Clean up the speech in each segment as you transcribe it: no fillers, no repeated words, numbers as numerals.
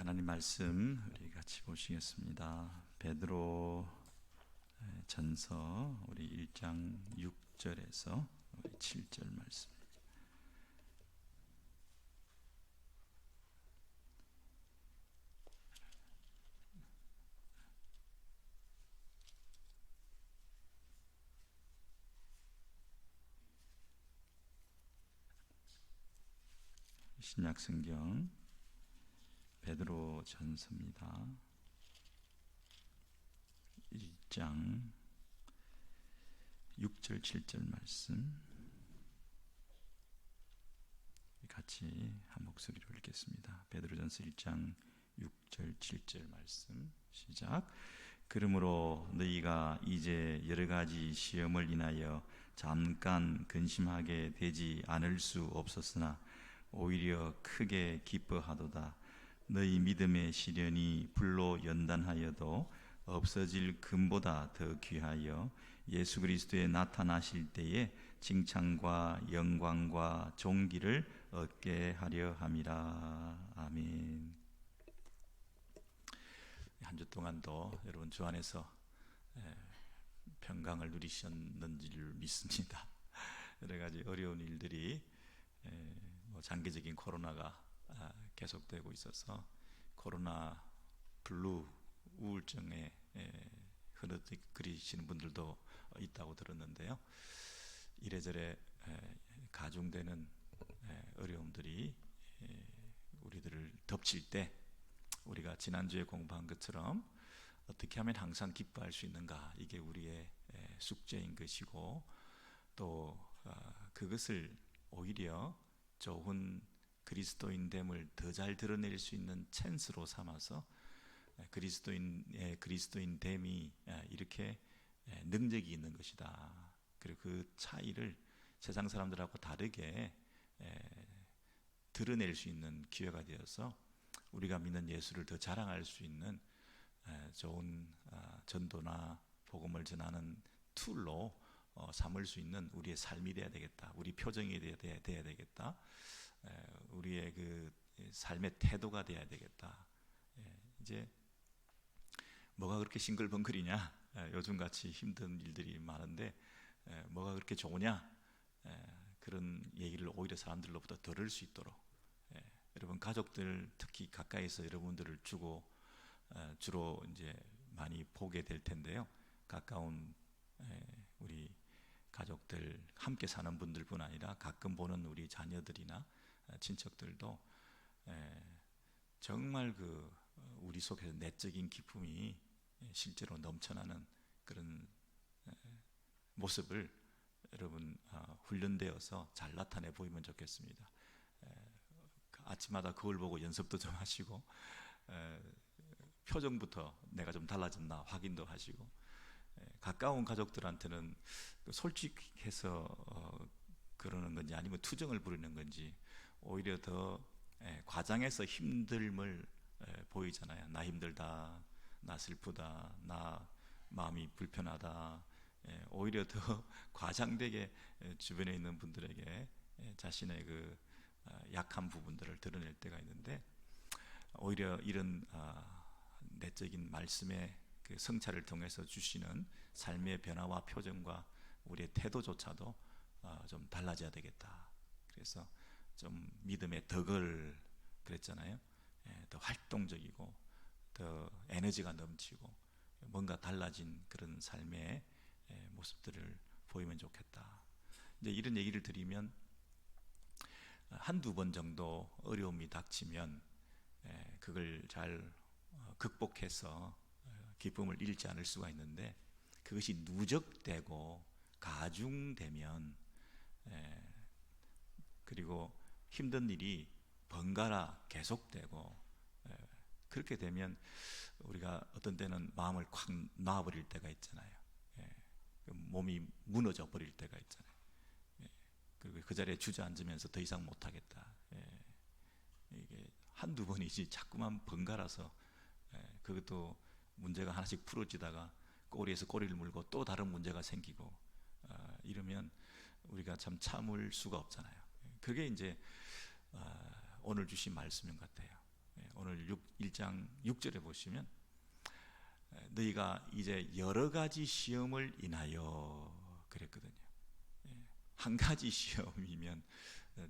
하나님 말씀 우리 같이 보시겠습니다. 베드로 전서 우리 1장 6절에서 우리 7절 말씀. 신약 성경 베드로 전서입니다. 1장 6절 7절 말씀 같이 한 목소리로 읽겠습니다. 베드로전서 1장 6절 7절 말씀 시작. 그러므로 너희가 이제 여러 가지 시험을 인하여 잠깐 근심하게 되지 않을 수 없었으나 오히려 크게 기뻐하도다. 너희 믿음의 시련이 불로 연단하여도 없어질 금보다 더 귀하여 예수 그리스도에 나타나실 때에 칭찬과 영광과 존귀를 얻게 하려 함이라. 아멘. 한 주 동안도 여러분 주 안에서 평강을 누리셨는지를 믿습니다. 여러 가지 어려운 일들이 장기적인 코로나가 계속되고 있어서 코로나 블루 우울증에 흐느끼시는 분들도 있다고 들었는데요. 이래저래 가중되는 어려움들이 우리들을 덮칠 때 우리가 지난주에 공부한 것처럼 어떻게 하면 항상 기뻐할 수 있는가, 이게 우리의 숙제인 것이고, 또 그것을 오히려 좋은 그리스도인됨을 더 잘 드러낼 수 있는 찬스로 삼아서 그리스도인됨이 이렇게 능력이 있는 것이다. 그리고 그 차이를 세상 사람들하고 다르게 드러낼 수 있는 기회가 되어서 우리가 믿는 예수를 더 자랑할 수 있는 좋은 전도나 복음을 전하는 툴로 삼을 수 있는 우리의 삶이 되어야 되겠다. 우리 표정이 되어야 되겠다. 우리의 그 삶의 태도가 되어야 되겠다. 이제 뭐가 그렇게 싱글벙글이냐? 요즘같이 힘든 일들이 많은데 뭐가 그렇게 좋으냐? 그런 얘기를 오히려 사람들로부터 들을 수 있도록, 여러분 가족들 특히 가까이서 여러분들을 주로 이제 많이 보게 될 텐데요. 가까운 우리 가족들, 함께 사는 분들뿐 아니라 가끔 보는 우리 자녀들이나 친척들도 정말 그 우리 속에서 내적인 기쁨이 실제로 넘쳐나는 그런 모습을 여러분 훈련되어서 잘 나타내 보이면 좋겠습니다. 아침마다 거울 보고 연습도 좀 하시고 표정부터 내가 좀 달라졌나 확인도 하시고, 가까운 가족들한테는 솔직해서 그러는 건지 아니면 투정을 부리는 건지 오히려 더 과장해서 힘듦을 보이잖아요. 나 힘들다, 나 슬프다, 나 마음이 불편하다. 오히려 더 과장되게 주변에 있는 분들에게 자신의 그 약한 부분들을 드러낼 때가 있는데, 오히려 이런 내적인 말씀의 그 성찰을 통해서 주시는 삶의 변화와 표정과 우리의 태도조차도 좀 달라져야 되겠다. 그래서 좀 믿음의 덕을 그랬잖아요. 더 활동적이고 더 에너지가 넘치고 뭔가 달라진 그런 삶의 모습들을 보이면 좋겠다. 이제 이런 얘기를 드리면 한두 번 정도 어려움이 닥치면 그걸 잘 극복해서 기쁨을 잃지 않을 수가 있는데, 그것이 누적되고 가중되면 그리고 힘든 일이 번갈아 계속되고 그렇게 되면 우리가 어떤 때는 마음을 콱 놔버릴 때가 있잖아요. 몸이 무너져 버릴 때가 있잖아요. 그리고 그 자리에 주저앉으면서 더 이상 못하겠다. 이게 한두 번이지 자꾸만 번갈아서 그것도 문제가 하나씩 풀어지다가 꼬리에서 꼬리를 물고 또 다른 문제가 생기고 이러면 우리가 참 참을 수가 없잖아요. 그게 이제 오늘 주신 말씀인 것 같아요. 오늘 1장 6절에 보시면 너희가 이제 여러 가지 시험을 인하여 그랬거든요. 한 가지 시험이면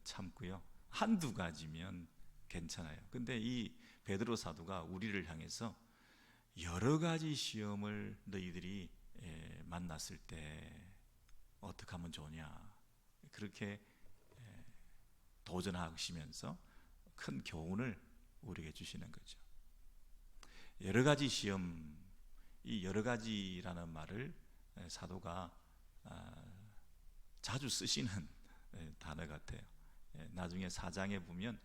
참고요. 한두 가지면 괜찮아요. 근데 이 베드로 사도가 우리를 향해서 여러 가지 시험을 너희들이 만났을 때 어떻게 하면 좋냐, 그렇게 도전하시면서 큰 교훈을 우리에게 주시는 거죠. 여러 가지 시험, 이 여러 가지라는 말을 사도가 자주 쓰시는 단어 같아요. 나중에 4장에 보면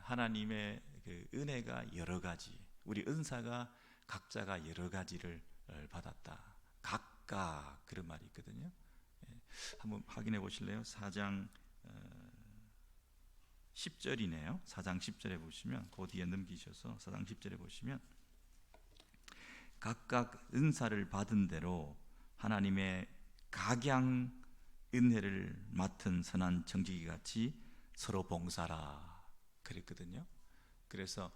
하나님의 그 은혜가 여러 가지, 우리 은사가 각자가 여러 가지를 받았다, 각각, 그런 말이 있거든요. 한번 확인해 보실래요? 4장 10절이네요. 4장 10절에 보시면, 그 뒤에 넘기셔서 4장 10절에 보시면, 각각 은사를 받은 대로 하나님의 각양 은혜를 맡은 선한 청지기 같이 서로 봉사라 그랬거든요. 그래서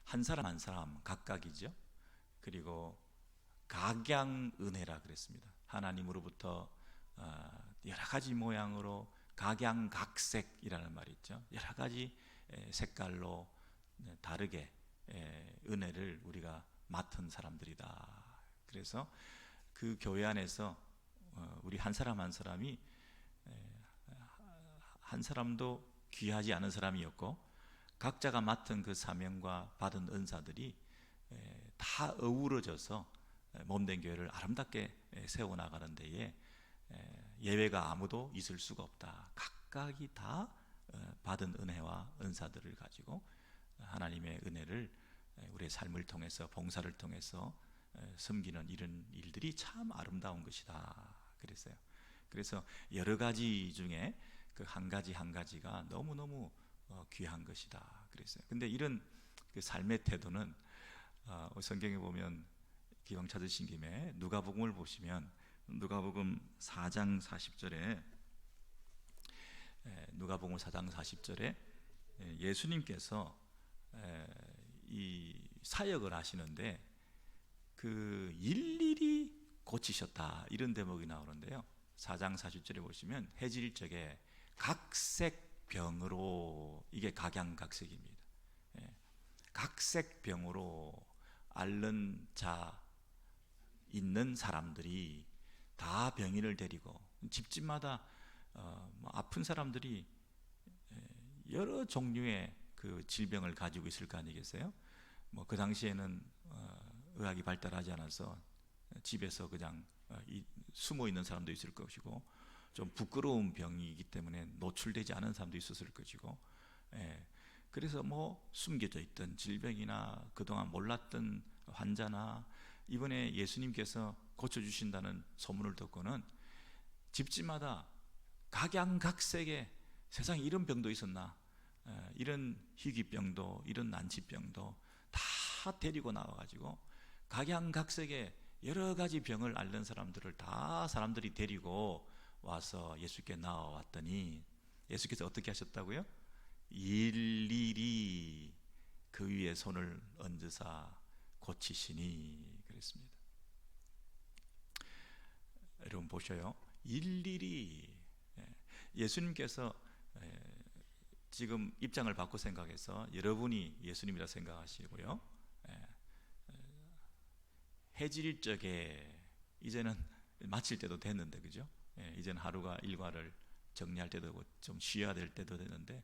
한 사람 한 사람 각각이죠. 그리고 각양 은혜라 그랬습니다. 하나님으로부터 여러 가지 모양으로 각양각색이라는 말이 있죠. 여러 가지 색깔로 다르게 은혜를 우리가 맡은 사람들이다. 그래서 그 교회 안에서 우리 한 사람 한 사람이 한 사람도 귀하지 않은 사람이었고, 각자가 맡은 그 사명과 받은 은사들이 다 어우러져서 몸된 교회를 아름답게 세워나가는 데에 예외가 아무도 있을 수가 없다. 각각이 다 받은 은혜와 은사들을 가지고 하나님의 은혜를 우리의 삶을 통해서, 봉사를 통해서 섬기는 이런 일들이 참 아름다운 것이다 그랬어요. 그래서 여러 가지 중에 그 한 가지 한 가지가 너무너무 귀한 것이다 그랬어요. 근데 이런 그 삶의 태도는 성경에 보면, 기왕 찾으신 김에 누가복음을 보시면, 누가복음 4장 40절에 누가복음 4장 40절에 예수님께서 이 사역을 하시는데 그 일일이 고치셨다, 이런 대목이 나오는데요. 4장 40절에 보시면 해질적에 각색병으로, 이게 각양각색입니다. 각색병으로 앓는 자 있는 사람들이 다 병인을 데리고, 집집마다 아픈 사람들이 여러 종류의 그 질병을 가지고 있을 거 아니겠어요? 뭐 그 당시에는 의학이 발달하지 않아서 집에서 그냥 숨어 있는 사람도 있을 것이고, 좀 부끄러운 병이기 때문에 노출되지 않은 사람도 있었을 것이고, 그래서 뭐 숨겨져 있던 질병이나 그동안 몰랐던 환자나, 이번에 예수님께서 고쳐주신다는 소문을 듣고는 집집마다 각양각색의, 세상에 이런 병도 있었나, 이런 희귀병도, 이런 난치병도 다 데리고 나와가지고 각양각색의 여러 가지 병을 앓는 사람들을 다 사람들이 데리고 와서 예수께 나와왔더니, 예수께서 어떻게 하셨다고요? 일일이 그 위에 손을 얹으사 고치시니 그랬습니다. 여러분 보셔요. 일일이 예수님께서 지금 입장을 바꿔 생각해서 여러분이 예수님이라 생각하시고요. 해질 적에, 이제는 마칠 때도 됐는데, 그죠? 이제는 하루가 일과를 정리할 때도 되고 좀 쉬어야 될 때도 됐는데,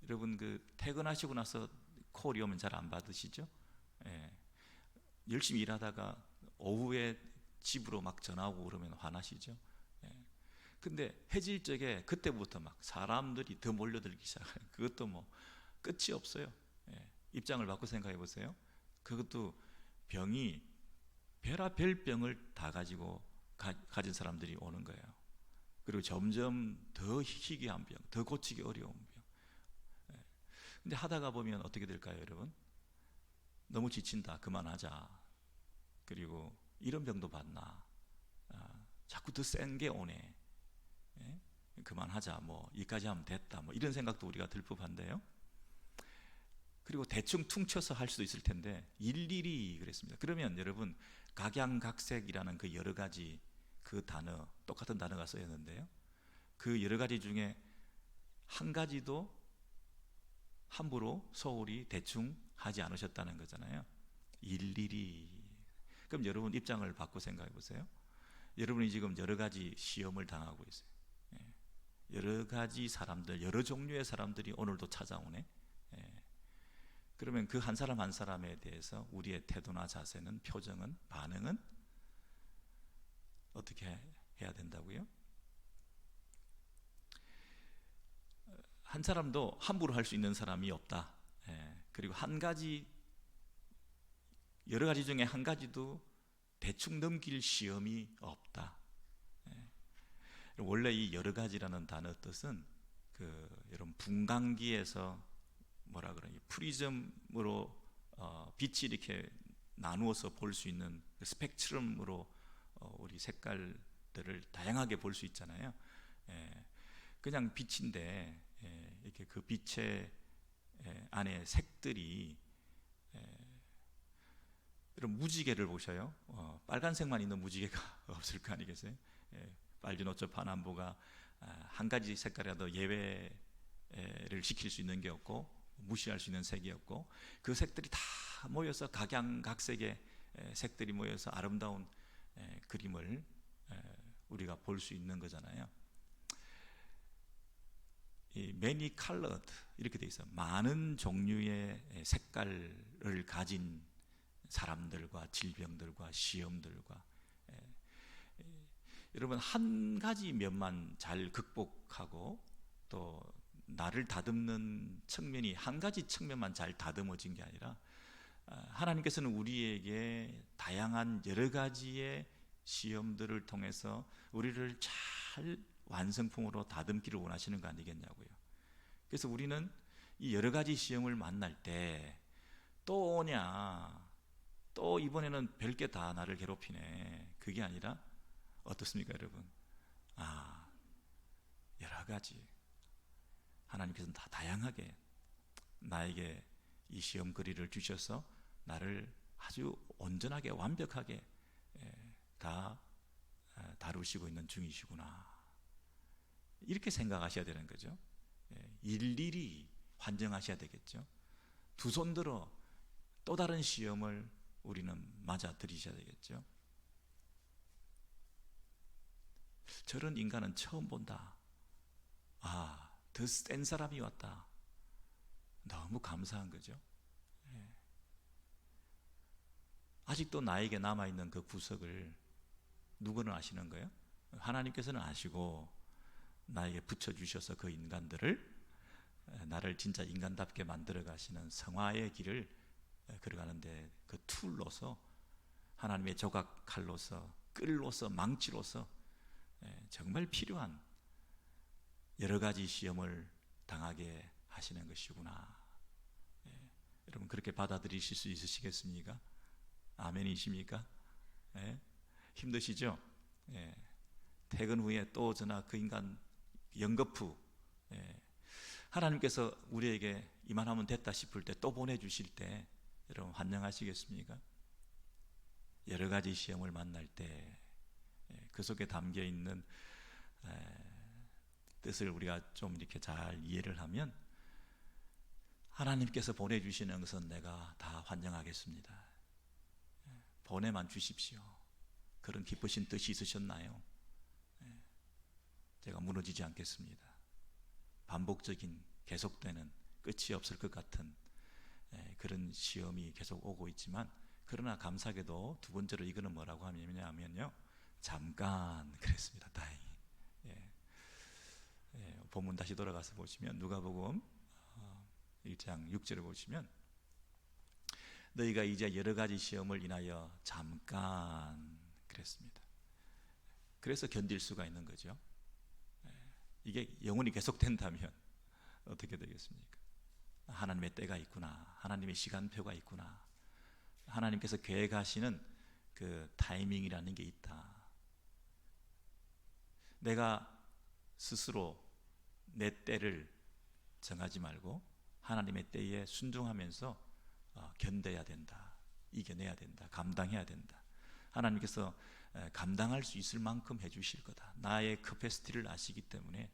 여러분 그 퇴근하시고 나서 콜이 오면 잘 안 받으시죠? 열심히 일하다가 오후에 집으로 막 전화 오고 그러면 화나시죠? 근데 해질 적에 그때부터 막 사람들이 더 몰려들기 시작해요. 그것도 뭐 끝이 없어요. 입장을 바꿔 생각해 보세요. 그것도 병이 별의별 병을 다 가지고 가진 사람들이 오는 거예요. 그리고 점점 더 희귀한 병, 더 고치기 어려운 병. 근데 하다가 보면 어떻게 될까요, 여러분? 너무 지친다, 그만하자. 그리고 이런 병도 받나, 자꾸 더 센 게 오네, 그만하자, 뭐 이까지 하면 됐다, 뭐 이런 생각도 우리가 들 법한데요. 그리고 대충 퉁쳐서 할 수도 있을 텐데 일일이 그랬습니다. 그러면 여러분, 각양각색이라는 그 여러 가지 그 단어, 똑같은 단어가 쓰였는데요, 그 여러 가지 중에 한 가지도 함부로 소홀히 대충 하지 않으셨다는 거잖아요. 일일이. 그럼 여러분 입장을 바꿔 생각해 보세요. 여러분이 지금 여러 가지 시험을 당하고 있어요. 여러 가지 사람들, 여러 종류의 사람들이 오늘도 찾아오네. 그러면 그 한 사람 한 사람에 대해서 우리의 태도나 자세는, 표정은, 반응은 어떻게 해야 된다고요? 한 사람도 함부로 할 수 있는 사람이 없다. 그리고 한 가지, 여러 가지 중에 한 가지도 대충 넘길 시험이 없다. 원래 이 여러 가지라는 단어 뜻은 여러분 분광기에서 뭐라 그러냐, 프리즘으로 빛이 이렇게 나누어서 볼 수 있는 그 스펙트럼으로 우리 색깔들을 다양하게 볼 수 있잖아요. 그냥 빛인데 이렇게 그 빛의 안에 색들이, 여러분 무지개를 보셔요. 빨간색만 있는 무지개가 없을 거 아니겠어요? 빨주노초 파남보가 한 가지 색깔이라도 예외를 시킬 수 있는 게 없고 무시할 수 있는 색이 없고, 그 색들이 다 모여서 각양각색의 색들이 모여서 아름다운 그림을 우리가 볼 수 있는 거잖아요. 이 many colored 이렇게 돼 있어요. 많은 종류의 색깔을 가진 사람들과 질병들과 시험들과, 여러분 한 가지 면만 잘 극복하고 또 나를 다듬는 측면이 한 가지 측면만 잘 다듬어진 게 아니라, 하나님께서는 우리에게 다양한 여러 가지의 시험들을 통해서 우리를 잘 완성품으로 다듬기를 원하시는 거 아니겠냐고요. 그래서 우리는 이 여러 가지 시험을 만날 때 또 오냐, 또 이번에는 별게 다 나를 괴롭히네, 그게 아니라 어떻습니까 여러분? 여러 가지 하나님께서는 다 다양하게 나에게 이 시험거리를 주셔서 나를 아주 온전하게 완벽하게 다 다루시고 있는 중이시구나, 이렇게 생각하셔야 되는 거죠. 일일이 환정하셔야 되겠죠. 두 손 들어 또 다른 시험을 우리는 맞아들이셔야 되겠죠. 저런 인간은 처음 본다. 더 센 사람이 왔다. 너무 감사한 거죠. 아직도 나에게 남아있는 그 구석을 누구는 아시는 거예요? 하나님께서는 아시고 나에게 붙여주셔서 그 인간들을, 나를 진짜 인간답게 만들어 가시는 성화의 길을 걸어가는데 그 툴로서, 하나님의 조각 칼로서, 끌로서, 망치로서 정말 필요한 여러 가지 시험을 당하게 하시는 것이구나. 여러분 그렇게 받아들이실 수 있으시겠습니까? 아멘이십니까? 힘드시죠? 퇴근 후에 또 저나 그 인간 연거푸, 하나님께서 우리에게 이만하면 됐다 싶을 때 또 보내주실 때 여러분 환영하시겠습니까? 여러 가지 시험을 만날 때 그 속에 담겨 있는 뜻을 우리가 좀 이렇게 잘 이해를 하면, 하나님께서 보내주시는 것은 내가 다 환영하겠습니다. 보내만 주십시오. 그런 기쁘신 뜻이 있으셨나요? 제가 무너지지 않겠습니다. 반복적인, 계속되는, 끝이 없을 것 같은 그런 시험이 계속 오고 있지만, 그러나 감사하게도 두 번째로 이거는 뭐라고 하냐면요, 잠깐 그랬습니다. 다행히. 본문 다시 돌아가서 보시면 누가복음 1장 6절을 보시면, 너희가 이제 여러 가지 시험을 인하여 잠깐 그랬습니다. 그래서 견딜 수가 있는 거죠. 이게 영원히 계속된다면 어떻게 되겠습니까? 하나님의 때가 있구나, 하나님의 시간표가 있구나, 하나님께서 계획하시는 그 타이밍이라는 게 있다. 내가 스스로 내 때를 정하지 말고 하나님의 때에 순종하면서 견뎌야 된다, 이겨내야 된다, 감당해야 된다. 하나님께서 감당할 수 있을 만큼 해주실 거다. 나의 커패시티를 아시기 때문에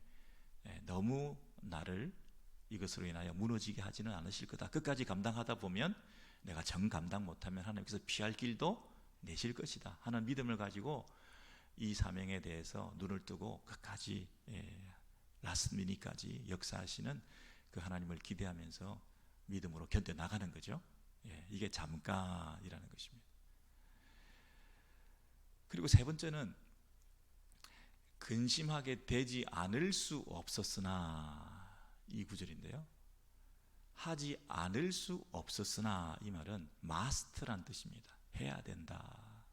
너무 나를 이것으로 인하여 무너지게 하지는 않으실 거다. 끝까지 감당하다 보면 내가 정 감당 못하면 하나님께서 피할 길도 내실 것이다 하는 믿음을 가지고 이 사명에 대해서 눈을 뜨고 끝까지 라스트 미니까지 역사하시는 그 하나님을 기대하면서 믿음으로 견뎌나가는 거죠. 이게 잠깐이라는 것입니다. 그리고 세 번째는 근심하게 되지 않을 수 없었으나, 이 구절인데요. 하지 않을 수 없었으나, 이 말은 마스트란 뜻입니다. 해야 된다,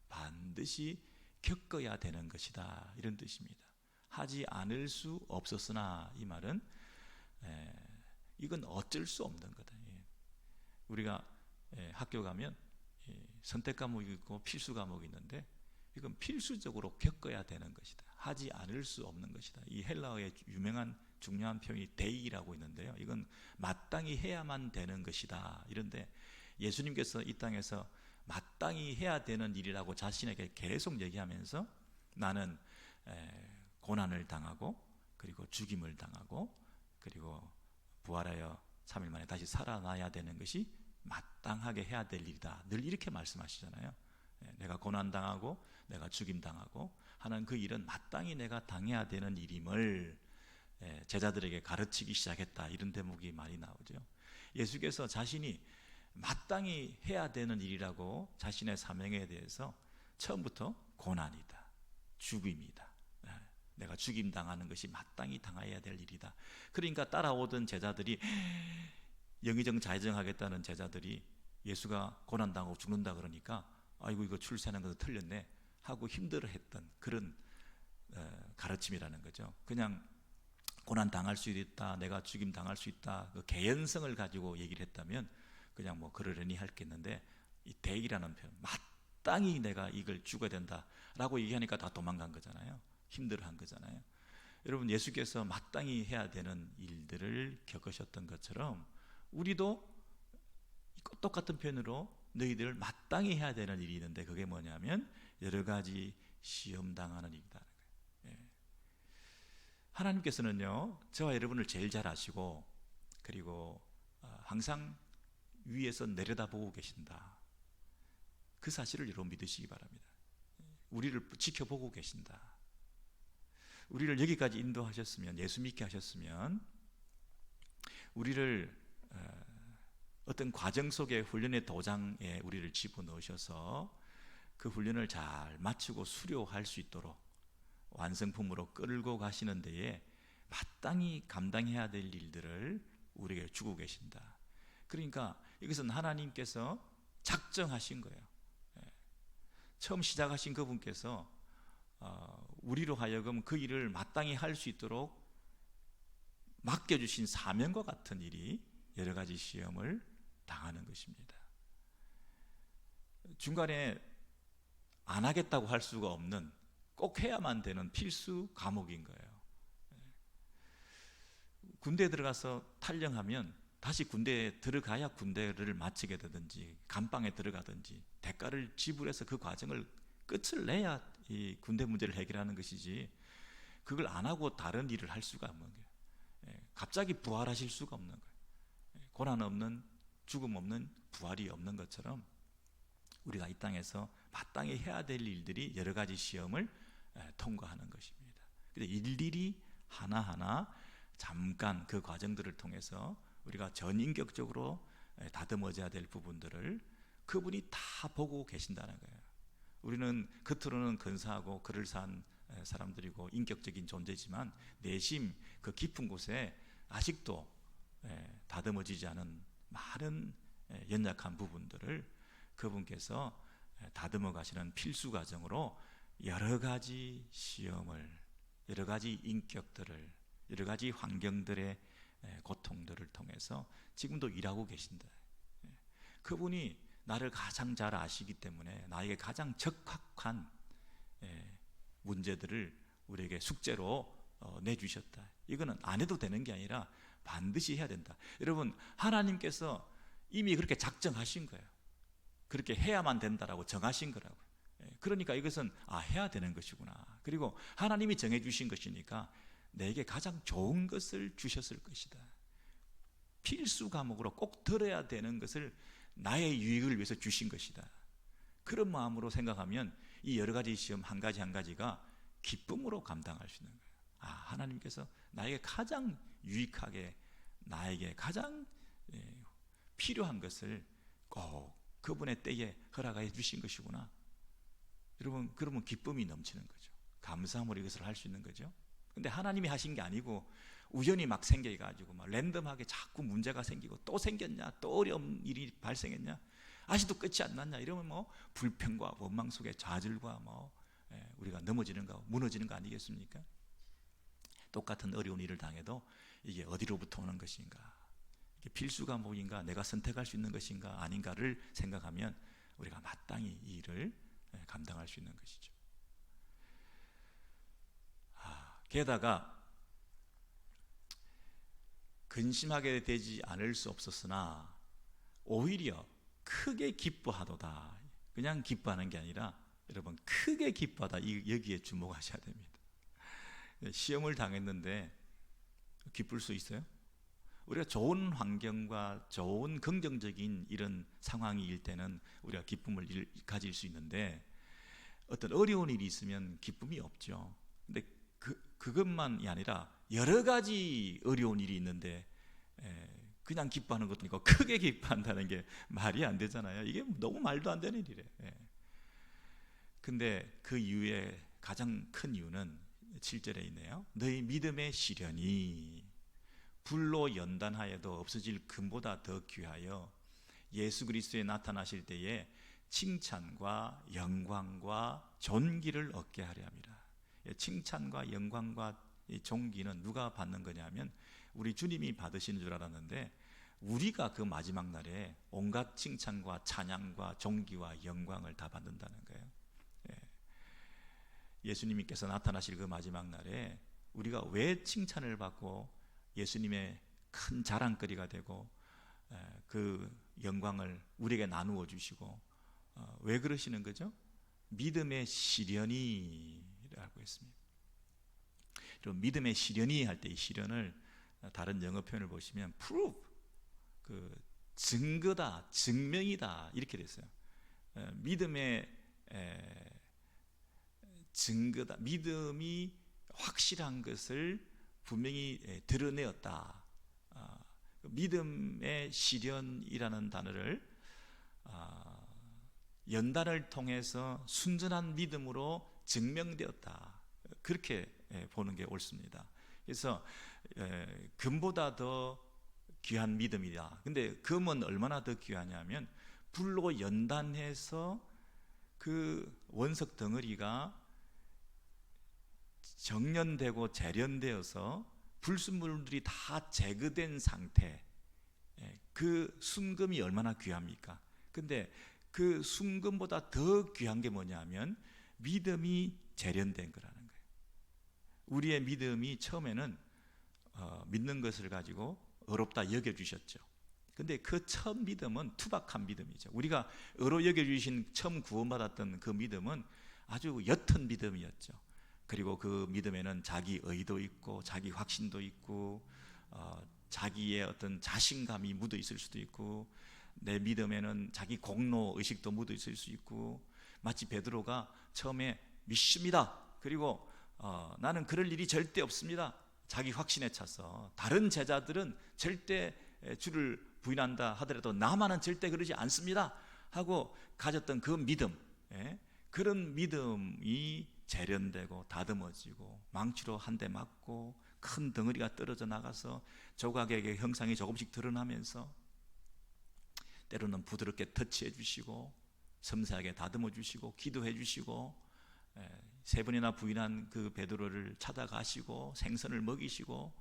반드시 겪어야 되는 것이다, 이런 뜻입니다. 하지 않을 수 없었으나, 이 말은 이건 어쩔 수 없는 거다. 우리가 학교 가면 선택 과목이 있고 필수 과목이 있는데 이건 필수적으로 겪어야 되는 것이다, 하지 않을 수 없는 것이다. 이 헬라어의 유명한 중요한 표현이 데이라고 있는데요, 이건 마땅히 해야만 되는 것이다. 이런데 예수님께서 이 땅에서 마땅히 해야 되는 일이라고 자신에게 계속 얘기하면서 나는 고난을 당하고 그리고 죽임을 당하고 그리고 부활하여 3일 만에 다시 살아나야 되는 것이 마땅하게 해야 될 일이다, 늘 이렇게 말씀하시잖아요. 내가 고난당하고 내가 죽임당하고 하는 그 일은 마땅히 내가 당해야 되는 일임을 제자들에게 가르치기 시작했다, 이런 대목이 많이 나오죠. 예수께서 자신이 마땅히 해야 되는 일이라고 자신의 사명에 대해서 처음부터 고난이다, 죽임이다, 내가 죽임당하는 것이 마땅히 당해야 될 일이다. 그러니까 따라오던 제자들이, 영의정 자의정하겠다는 제자들이 예수가 고난당하고 죽는다 그러니까 아이고 이거 출세하는 것도 틀렸네 하고 힘들어했던 그런 가르침이라는 거죠. 그냥 고난 당할 수 있다, 내가 죽임 당할 수 있다, 그 개연성을 가지고 얘기를 했다면 그냥 뭐 그러려니 할겠는데, 이 대의라는 표현, 마땅히 내가 이걸 죽어야 된다라고 얘기하니까 다 도망간 거잖아요. 힘들어한 거잖아요. 여러분, 예수께서 마땅히 해야 되는 일들을 겪으셨던 것처럼 우리도 똑같은 표현으로 너희들 마땅히 해야 되는 일이 있는데, 그게 뭐냐면 여러 가지 시험 당하는 일이다. 하나님께서는요, 저와 여러분을 제일 잘 아시고 그리고 항상 위에서 내려다보고 계신다, 그 사실을 여러분 믿으시기 바랍니다. 우리를 지켜보고 계신다. 우리를 여기까지 인도하셨으면, 예수 믿게 하셨으면 우리를 어떤 과정 속의 훈련의 도장에 우리를 집어넣으셔서 그 훈련을 잘 마치고 수료할 수 있도록 완성품으로 끌고 가시는 데에 마땅히 감당해야 될 일들을 우리에게 주고 계신다. 그러니까 이것은 하나님께서 작정하신 거예요. 처음 시작하신 그분께서 우리로 하여금 그 일을 마땅히 할 수 있도록 맡겨주신 사명과 같은 일이 여러 가지 시험을 당하는 것입니다. 중간에 안 하겠다고 할 수가 없는, 꼭 해야만 되는 필수 과목인 거예요. 군대에 들어가서 탈영하면 다시 군대에 들어가야 군대를 마치게 되든지 감방에 들어가든지 대가를 지불해서 그 과정을 끝을 내야 이 군대 문제를 해결하는 것이지, 그걸 안 하고 다른 일을 할 수가 없는 거예요. 갑자기 부활하실 수가 없는 거예요. 고난 없는, 죽음 없는, 부활이 없는 것처럼 우리가 이 땅에서 마땅히 해야 될 일들이 여러 가지 시험을 통과하는 것입니다. 근데 일일이 하나하나 잠깐 그 과정들을 통해서 우리가 전인격적으로 다듬어져야 될 부분들을 그분이 다 보고 계신다는 거예요. 우리는 겉으로는 근사하고 그럴싸한 사람들이고 인격적인 존재지만 내심 그 깊은 곳에 아직도 다듬어지지 않은 많은 연약한 부분들을 그분께서 다듬어 가시는 필수 과정으로 여러 가지 시험을, 여러 가지 인격들을, 여러 가지 환경들의 고통들을 통해서 지금도 일하고 계신다. 그분이 나를 가장 잘 아시기 때문에 나에게 가장 적합한 문제들을 우리에게 숙제로 내주셨다. 이거는 안 해도 되는 게 아니라 반드시 해야 된다. 여러분, 하나님께서 이미 그렇게 작정하신 거예요. 그렇게 해야만 된다라고 정하신 거라고요. 그러니까 이것은 해야 되는 것이구나. 그리고 하나님이 정해주신 것이니까 내게 가장 좋은 것을 주셨을 것이다. 필수 과목으로 꼭 들어야 되는 것을 나의 유익을 위해서 주신 것이다. 그런 마음으로 생각하면 이 여러 가지 시험 한 가지 한 가지가 기쁨으로 감당할 수 있는 거예요. 하나님께서 나에게 가장 유익하게, 나에게 가장 필요한 것을 꼭 그분의 때에 허락해 주신 것이구나. 여러분, 그러면 기쁨이 넘치는 거죠. 감사함으로 이것을 할 수 있는 거죠. 근데 하나님이 하신 게 아니고 우연히 막 생겨가지고 막 랜덤하게 자꾸 문제가 생기고 또 생겼냐, 또 어려운 일이 발생했냐, 아직도 끝이 안 났냐, 이러면 뭐 불평과 원망 속에 좌절과 우리가 넘어지는 거, 무너지는 거 아니겠습니까? 똑같은 어려운 일을 당해도 이게 어디로부터 오는 것인가, 이게 필수 과목인가, 내가 선택할 수 있는 것인가 아닌가를 생각하면 우리가 마땅히 이 일을 감당할 수 있는 것이죠. 게다가 근심하게 되지 않을 수 없었으나 오히려 크게 기뻐하도다. 그냥 기뻐하는 게 아니라 여러분, 크게 기뻐하다, 여기에 주목하셔야 됩니다. 시험을 당했는데 기쁠 수 있어요? 우리가 좋은 환경과 좋은 긍정적인 이런 상황일 때는 우리가 기쁨을 가질 수 있는데, 어떤 어려운 일이 있으면 기쁨이 없죠. 근데 그것만이 아니라 여러 가지 어려운 일이 있는데 그냥 기뻐하는 것도 아니고 크게 기뻐한다는 게 말이 안 되잖아요. 이게 너무 말도 안 되는 일이래. 근데 그 이유의 가장 큰 이유는 7절에 있네요. 너희 믿음의 시련이 불로 연단하여도 없어질 금보다 더 귀하여 예수 그리스도에 나타나실 때에 칭찬과 영광과 존귀를 얻게 하려 함이라. 칭찬과 영광과 존귀는 누가 받는 거냐면 우리 주님이 받으시는 줄 알았는데, 우리가 그 마지막 날에 온갖 칭찬과 찬양과 존귀와 영광을 다 받는다는 거예요. 예수님께서 나타나실 그 마지막 날에 우리가 왜 칭찬을 받고 예수님의 큰 자랑거리가 되고 그 영광을 우리에게 나누어 주시고 왜 그러시는 거죠? 믿음의 시련이 라고 했습니다. 믿음의 시련이 할 때 이 시련을 다른 영어 표현을 보시면 prove, 증거다, 증명이다, 이렇게 됐어요. 믿음의 증거다, 믿음이 확실한 것을 분명히 드러내었다. 믿음의 시련이라는 단어를 연단을 통해서 순전한 믿음으로 증명되었다, 그렇게 보는 게 옳습니다. 그래서 금보다 더 귀한 믿음이다. 근데 금은 얼마나 더 귀하냐면 불로 연단해서 그 원석 덩어리가 정련되고 재련되어서 불순물들이 다 제거된 상태, 그 순금이 얼마나 귀합니까? 근데 그 순금보다 더 귀한 게 뭐냐면 믿음이 재련된 거라는 거예요. 우리의 믿음이 처음에는 믿는 것을 가지고 어렵다 여겨주셨죠. 근데 그 처음 믿음은 투박한 믿음이죠. 우리가 어로 여겨주신 처음 구원받았던 그 믿음은 아주 옅은 믿음이었죠. 그리고 그 믿음에는 자기 의도 있고 자기 확신도 있고 자기의 어떤 자신감이 묻어 있을 수도 있고, 내 믿음에는 자기 공로 의식도 묻어 있을 수 있고, 마치 베드로가 처음에 믿습니다, 그리고 나는 그럴 일이 절대 없습니다, 자기 확신에 차서 다른 제자들은 절대 주를 부인한다 하더라도 나만은 절대 그러지 않습니다 하고 가졌던 그 믿음, 그런 믿음이 재련되고 다듬어지고 망치로 한 대 맞고 큰 덩어리가 떨어져 나가서 조각의 형상이 조금씩 드러나면서 때로는 부드럽게 터치해 주시고 섬세하게 다듬어 주시고 기도해 주시고, 세 번이나 부인한 그 베드로를 찾아가시고 생선을 먹이시고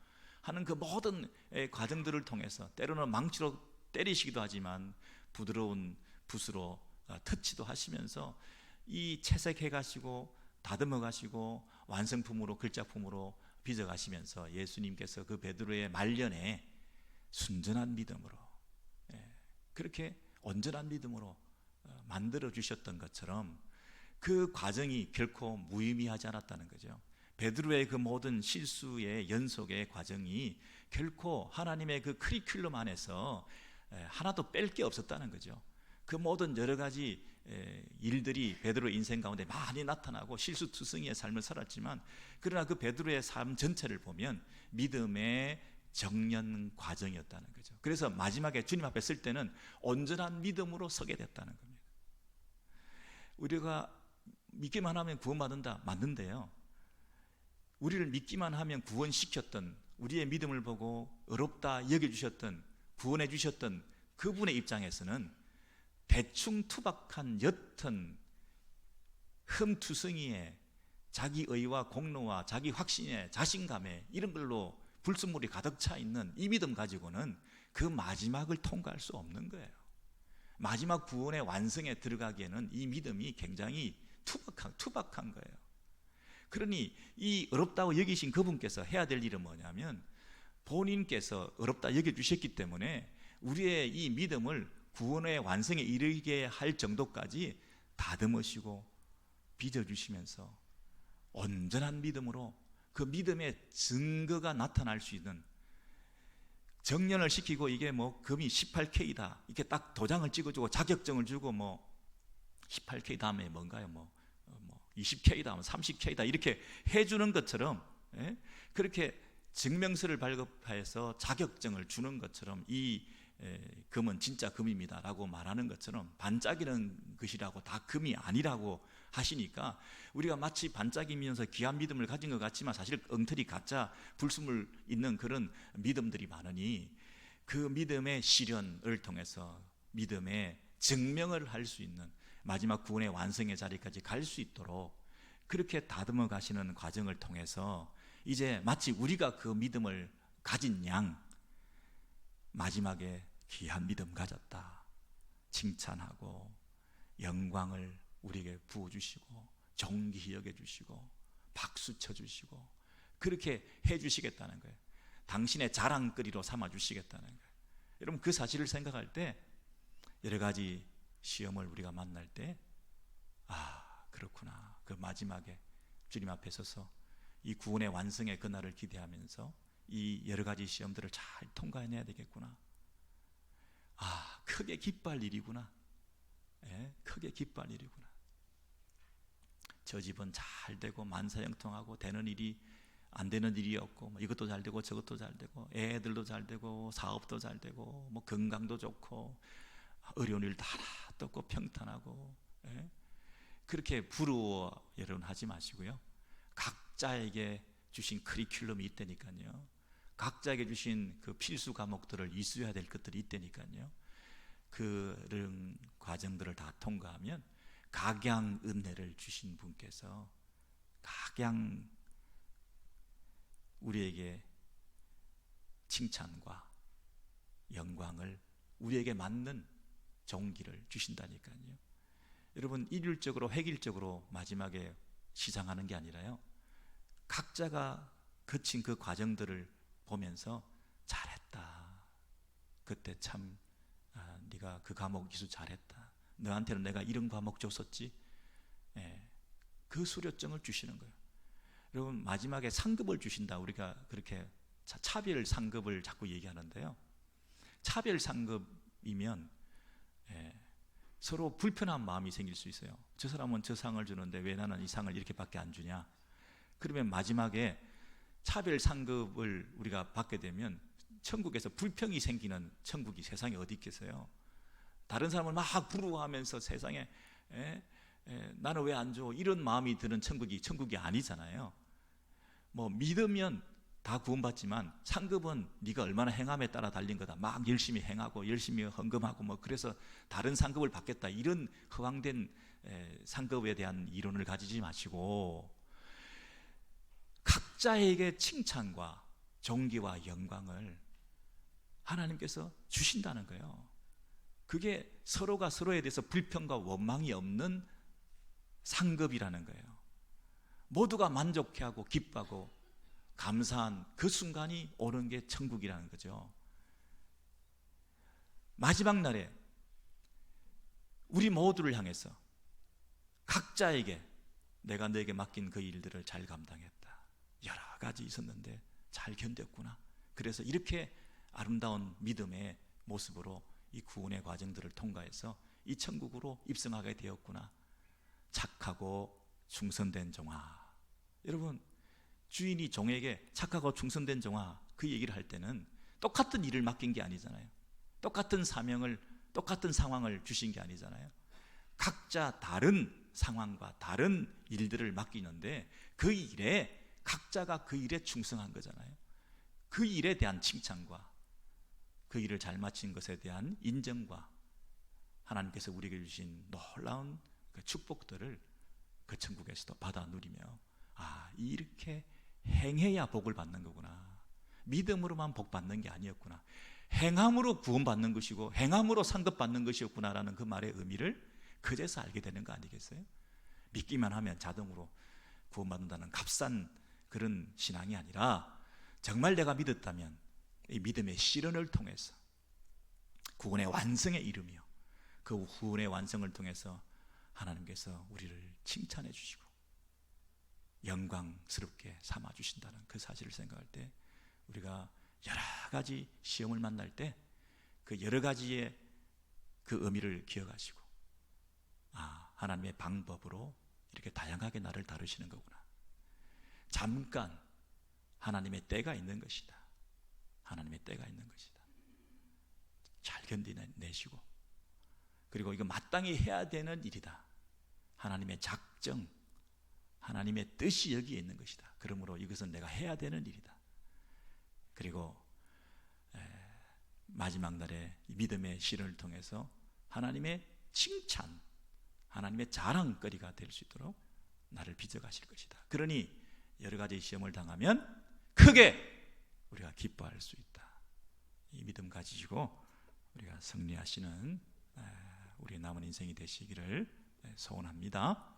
하는 그 모든 과정들을 통해서 때로는 망치로 때리시기도 하지만 부드러운 붓으로 터치도 하시면서 이 채색해 가시고 다듬어 가시고 완성품으로, 글작품으로 빚어 가시면서 예수님께서 그 베드로의 말년에 순전한 믿음으로, 그렇게 온전한 믿음으로 만들어 주셨던 것처럼 그 과정이 결코 무의미하지 않았다는 거죠. 베드로의 그 모든 실수의 연속의 과정이 결코 하나님의 그 커리큘럼 안에서 하나도 뺄 게 없었다는 거죠. 그 모든 여러 가지 일들이 베드로의 인생 가운데 많이 나타나고 실수투성이의 삶을 살았지만, 그러나 그 베드로의 삶 전체를 보면 믿음의 정년 과정이었다는 거죠. 그래서 마지막에 주님 앞에 설 때는 온전한 믿음으로 서게 됐다는 겁니다. 우리가 믿기만 하면 구원받는다, 맞는데요, 우리를 믿기만 하면 구원시켰던, 우리의 믿음을 보고 어렵다 여겨주셨던, 구원해 주셨던 그분의 입장에서는 대충 투박한 옅은 흠투성이에 자기 의와 공로와 자기 확신에 자신감에 이런 걸로 불순물이 가득 차 있는 이 믿음 가지고는 그 마지막을 통과할 수 없는 거예요. 마지막 구원의 완성에 들어가기에는 이 믿음이 굉장히 투박한 거예요. 그러니 이 어렵다고 여기신 그분께서 해야 될 일은 뭐냐면, 본인께서 어렵다 여겨주셨기 때문에 우리의 이 믿음을 구원의 완성에 이르게 할 정도까지 다듬으시고 빚어주시면서 온전한 믿음으로 그 믿음의 증거가 나타날 수 있는, 정년을 시키고 이게 뭐 금이 18K다 이렇게 딱 도장을 찍어주고 자격증을 주고 뭐 18K 다음에 뭔가요, 뭐 20K 다음 30K다 이렇게 해주는 것처럼, 그렇게 증명서를 발급해서 자격증을 주는 것처럼 이 금은 진짜 금입니다 라고 말하는 것처럼 반짝이는 것이라고 다 금이 아니라고 하시니까 우리가 마치 반짝이면서 귀한 믿음을 가진 것 같지만 사실 엉터리 가짜 불순물 있는 그런 믿음들이 많으니, 그 믿음의 시련을 통해서 믿음의 증명을 할 수 있는 마지막 구원의 완성의 자리까지 갈 수 있도록 그렇게 다듬어 가시는 과정을 통해서 이제 마치 우리가 그 믿음을 가진 양 마지막에 귀한 믿음 가졌다 칭찬하고 영광을 우리에게 부어주시고 존귀히 여겨주시고 박수 쳐주시고 그렇게 해주시겠다는 거예요. 당신의 자랑거리로 삼아주시겠다는 거예요. 여러분, 그 사실을 생각할 때 여러 가지 시험을 우리가 만날 때, 그렇구나, 그 마지막에 주님 앞에 서서 이 구원의 완성의 그날을 기대하면서 이 여러 가지 시험들을 잘 통과해내야 되겠구나, 크게 기뻐할 일이구나, 크게 기뻐할 일이구나. 저 집은 잘 되고 만사형통하고 되는 일이 안 되는 일이 없고, 뭐 이것도 잘 되고 저것도 잘 되고 애들도 잘 되고 사업도 잘 되고 뭐 건강도 좋고 어려운 일도 하나도 없고 평탄하고, 그렇게 부러워 여러분 하지 마시고요. 각자에게 주신 커리큘럼이 있다니까요. 각자에게 주신 그 필수 과목들을 이수해야 될 것들이 있다니까요. 그런 과정들을 다 통과하면 각양 은혜를 주신 분께서 각양 우리에게 칭찬과 영광을 우리에게 맞는 종기를 주신다니까요. 여러분, 일률적으로 획일적으로 마지막에 시상하는 게 아니라요, 각자가 거친 그 과정들을 보면서 잘했다, 그때 참 네가 그 과목 기수 잘했다, 너한테는 내가 이런 과목 줬었지, 그 수료증을 주시는 거예요. 여러분, 마지막에 상급을 주신다, 우리가 그렇게 차별 상급을 자꾸 얘기하는데요, 차별 상급이면 서로 불편한 마음이 생길 수 있어요. 저 사람은 저 상을 주는데 왜 나는 이 상을 이렇게밖에 안 주냐. 그러면 마지막에 차별 상급을 우리가 받게 되면 천국에서 불평이 생기는 천국이 세상에 어디 있겠어요. 다른 사람을 막 부러워하면서 세상에 나는 왜 안 줘, 이런 마음이 드는 천국이 아니잖아요. 뭐 믿으면 다 구원받지만 상급은 네가 얼마나 행함에 따라 달린 거다. 막 열심히 행하고 열심히 헌금하고 뭐 그래서 다른 상급을 받겠다, 이런 허황된 상급에 대한 이론을 가지지 마시고 각자에게 칭찬과 존귀와 영광을 하나님께서 주신다는 거예요. 그게 서로가 서로에 대해서 불평과 원망이 없는 상급이라는 거예요. 모두가 만족해하고 기뻐하고 감사한 그 순간이 오는 게 천국이라는 거죠. 마지막 날에 우리 모두를 향해서 각자에게 내가 너에게 맡긴 그 일들을 잘 감당했다, 여러 가지 있었는데 잘 견뎠구나, 그래서 이렇게 아름다운 믿음의 모습으로 이 구원의 과정들을 통과해서 이 천국으로 입성하게 되었구나, 착하고 충성된 종아. 여러분, 주인이 종에게 착하고 충성된 종아 그 얘기를 할 때는 똑같은 일을 맡긴 게 아니잖아요. 똑같은 사명을, 똑같은 상황을 주신 게 아니잖아요. 각자 다른 상황과 다른 일들을 맡기는데 그 일에 각자가 그 일에 충성한 거잖아요. 그 일에 대한 칭찬과 그 일을 잘 마친 것에 대한 인정과 하나님께서 우리에게 주신 놀라운 그 축복들을 그 천국에서도 받아 누리며, 아, 이렇게 행해야 복을 받는 거구나, 믿음으로만 복 받는 게 아니었구나, 행함으로 구원받는 것이고 행함으로 상급받는 것이었구나라는 그 말의 의미를 그제서 알게 되는 거 아니겠어요? 믿기만 하면 자동으로 구원받는다는 값싼 그런 신앙이 아니라, 정말 내가 믿었다면 이 믿음의 실현을 통해서 구원의 완성에 이르며 그 구원의 완성을 통해서 하나님께서 우리를 칭찬해 주시고 영광스럽게 삼아 주신다는 그 사실을 생각할 때, 우리가 여러 가지 시험을 만날 때 그 여러 가지의 그 의미를 기억하시고, 아, 하나님의 방법으로 이렇게 다양하게 나를 다루시는 거구나, 잠깐 하나님의 때가 있는 것이다, 하나님의 때가 있는 것이다, 잘 견디내시고, 그리고 이거 마땅히 해야 되는 일이다, 하나님의 작정, 하나님의 뜻이 여기에 있는 것이다, 그러므로 이것은 내가 해야 되는 일이다. 그리고 마지막 날에 믿음의 실현을 통해서 하나님의 칭찬, 하나님의 자랑거리가 될 수 있도록 나를 빚어가실 것이다. 그러니 여러 가지 시험을 당하면 크게 우리가 기뻐할 수 있다. 이 믿음 가지시고 우리가 승리하시는 우리의 남은 인생이 되시기를 소원합니다.